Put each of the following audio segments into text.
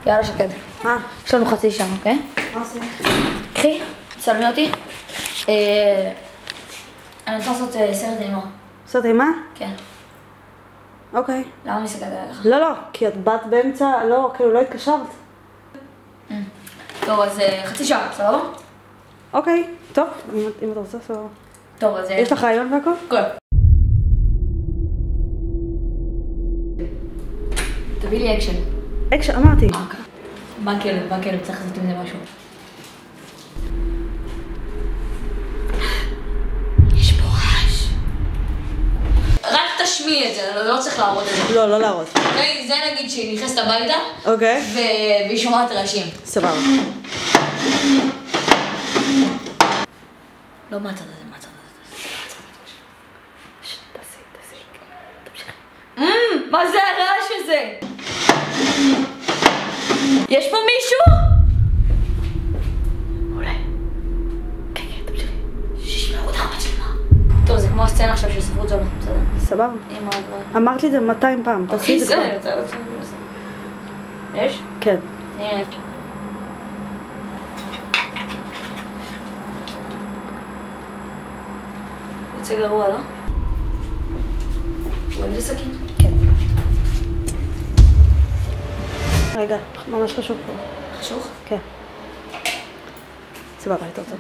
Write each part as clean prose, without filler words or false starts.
יאללה שקד. מה? יש לנו חצי שעה, אוקיי? מה עושים? קחי, צלמי אותי. אני רוצה לעשות סרט אימה. סרט אימה? כן. אוקיי. למה מסתכלת עליך? לא, כי את באת באמצע, לא, כאילו לא התקשרת. טוב, אז חצי שעה, בסדר? אוקיי, טוב, אם אתה רוצה, סבבה. טוב, אז... יש לך רעיון והכל? כן. תביא לי אקשן. אקשן, אמרתי. בנק ילד, צריך לעשות עם זה משהו. יש פה רעש. רק תשמיע את זה, לא צריך להראות את זה. לא להראות. זה נגיד שהיא נכנסת הביתה, אוקיי. והיא שומעת רעשים. סבבה. לא מהצד הזה, מהצד הזה. תמשיכי. מה זה הרעש הזה? יש פה מישהו? אולי. כן, תמשיכי. שישמעו את המצלמה. טוב, זה כמו הסצנה עכשיו של ספרות זונות, בסדר? סבבה. אמרת לי את זה 200 פעם. תעשי את זה כבר. יש? כן. יוצא גרוע, לא? רואים זה סכין? כן. רגע, ממש חשוב פה. חשוך? כן. סבבה, יותר טוב.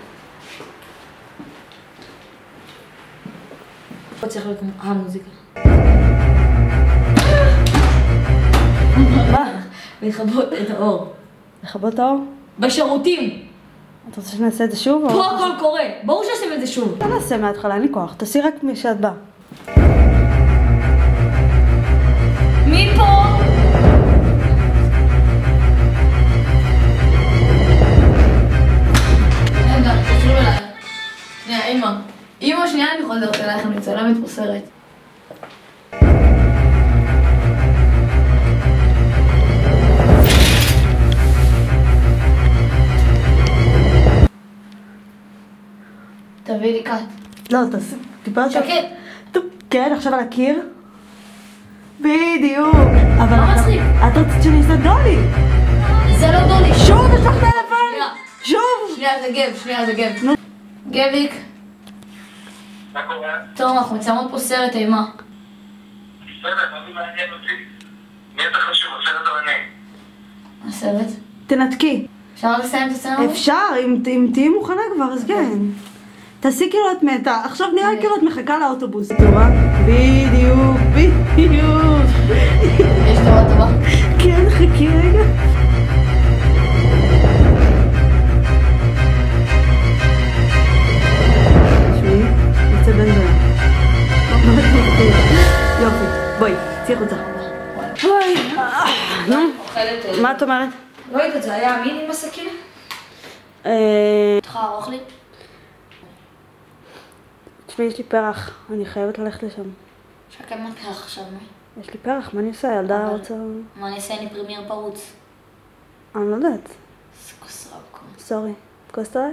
פה צריך להיות המוזיקה. מה? לכבות את האור. לכבות האור? בשירותים! את רוצה שנעשה את זה שוב? פה הכל קורה, ברור שעושים את זה שוב. לא נעשה מההתחלה, אין לי כוח. תעשי רק כשאת באה. מי פה? רגע, תחזרו אליי. שנייה, אמא שנייה אני חוזרת אלייך, אני צלמת פה סרט. תביא לי קאט. לא, תעשי. טיפה שקט. טוב, כן, עכשיו על הקיר. בדיוק. אבל מה מצחיק? את רצית שאני אעשה דולי. זה לא דולי. שוב, יש לך טלפון. שוב. שנייה, זה גב. גביק. מה קורה? טוב, אנחנו מצלמות פה סרט אימה. בסדר, מה זה מעניין אותי? מי אתה חשוב? הסרט או אני? הסרט? תנתקי. אפשר לסיים את הסרט? אפשר, אם תהיי מוכנה כבר, אז כן. תעשי כאילו את מתה. עכשיו נראה כאילו את מחכה לאוטובוס. טובה? בדיוק. יש טובה. כן, חכי רגע. תשמעי, יוצא בן זונה. יופי, בואי, צאי חוצה. בואי. נו, מה את אומרת? לא יודעת, זה היה אמין עם הסכין? צריכה ארוך לי? תשמעי, יש לי פרח, אני חייבת ללכת לשם. שקד מה פרח עכשיו, מי? יש לי פרח, מה אני עושה? ילדה רוצה... מה אני אעשה? אני פרימייר פרוץ. אני לא יודעת. זה כוס רב. סורי. את כועסת עליי?